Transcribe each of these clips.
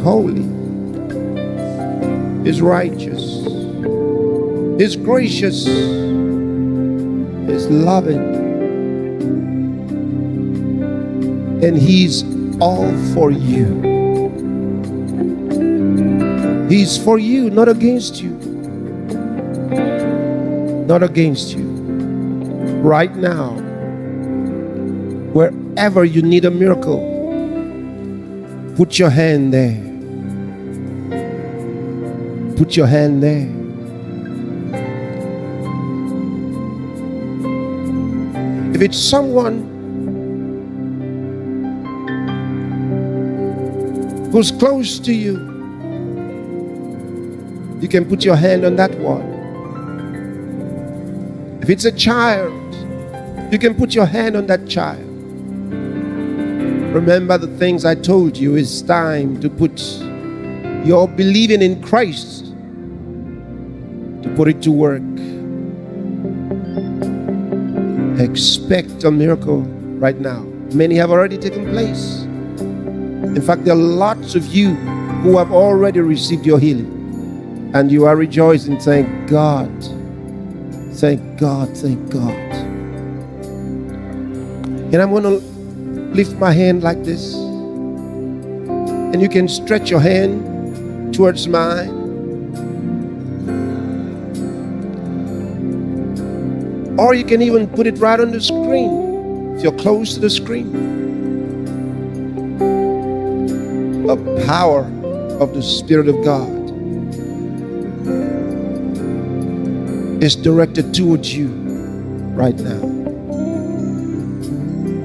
holy. He's righteous. He's gracious. He's loving. And He's all for you. He's for you, not against you. Not against you. Right now, wherever you need a miracle, put your hand there. Put your hand there. If it's someone who's close to you, you can put your hand on that one. If it's a child, you can put your hand on that child. Remember the things I told you. It's time to put your believing in Christ, to put it to work. Expect a miracle right now. Many have already taken place. In fact, there are lots of you who have already received your healing. And you are rejoicing, thank God. Thank God, thank God. And I'm going to lift my hand like this. And you can stretch your hand towards mine. Or you can even put it right on the screen, if you're close to the screen. The power of the Spirit of God is directed towards you right now.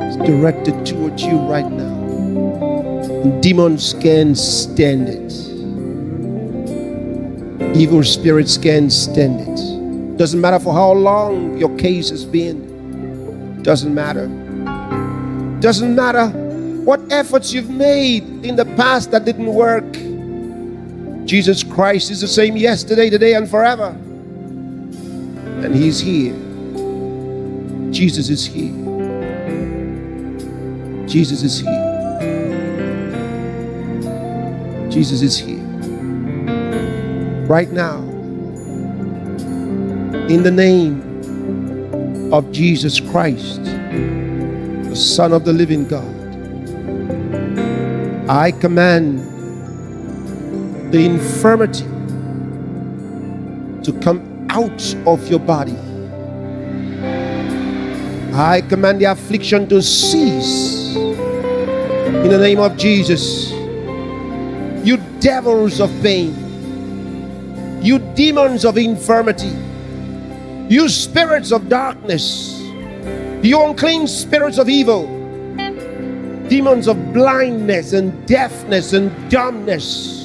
It's directed towards you right now. And demons can't stand it. Evil spirits can't stand it. Doesn't matter for how long your case has been. Doesn't matter. Doesn't matter what efforts you've made in the past that didn't work. Jesus Christ is the same yesterday, today, and forever. And He's here. Jesus is here. Jesus is here. Jesus is here. Right now, in the name of Jesus Christ, the Son of the living God, I command the infirmity to come out of your body. I command the affliction to cease in the name of Jesus. You devils of pain, you demons of infirmity, you spirits of darkness, you unclean spirits of evil, demons of blindness and deafness and dumbness,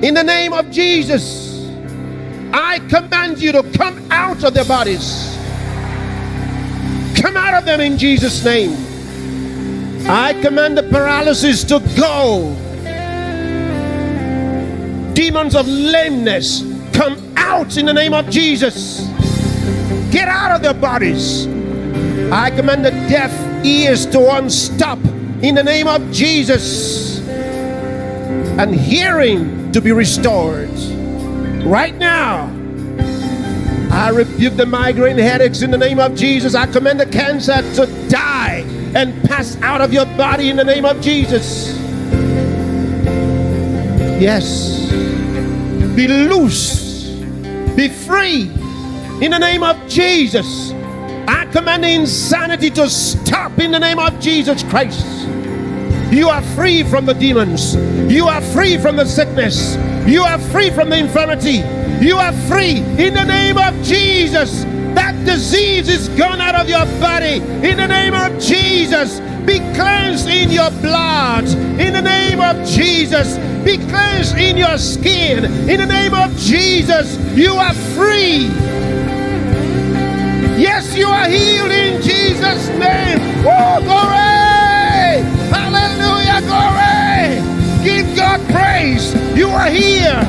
in the name of Jesus, I command you to come out of their bodies. Come out of them in Jesus' name. I command the paralysis to go. Demons of lameness, come out in the name of Jesus. Get out of their bodies. I command the deaf ears to unstop in the name of Jesus, and hearing to be restored. Right now, I rebuke the migraine headaches in the name of Jesus. I command the cancer to die and pass out of your body in the name of Jesus. Yes. Be loose. Be free in the name of Jesus. I command the insanity to stop in the name of Jesus Christ. You are free from the demons. You are free from the sickness. You are free from the infirmity. You are free in the name of Jesus. That disease is gone out of your body in the name of Jesus. Be cleansed in your blood in the name of Jesus. Be cleansed in your skin in the name of Jesus. You are free. Yes, you are healed in Jesus' name. Oh, glory! Hallelujah, glory! Give God praise. You are here.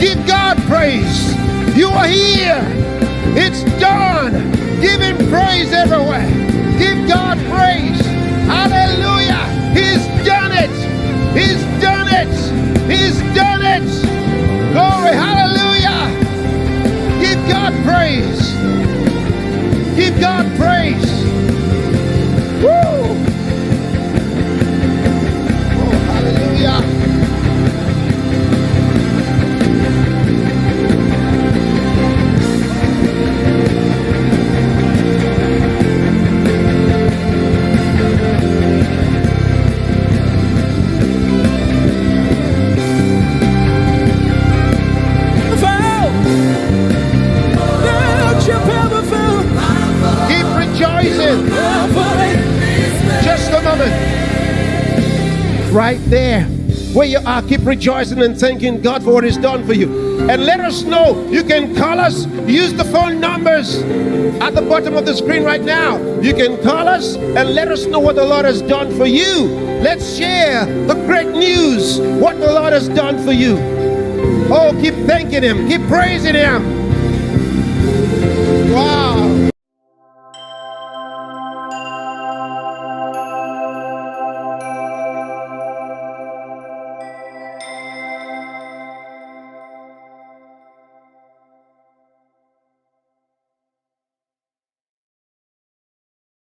Give God praise. You are here. It's done. Give Him praise everywhere. Give God praise. Hallelujah. He's done it. God praise. Give God praise. Woo! Oh, hallelujah. Just a moment. Right there where you are, keep rejoicing and thanking God for what He's done for you. And let us know. You can call us. Use the phone numbers at the bottom of the screen right now. You can call us and let us know what the Lord has done for you. Let's share the great news, what the Lord has done for you. Oh, keep thanking Him. Keep praising Him.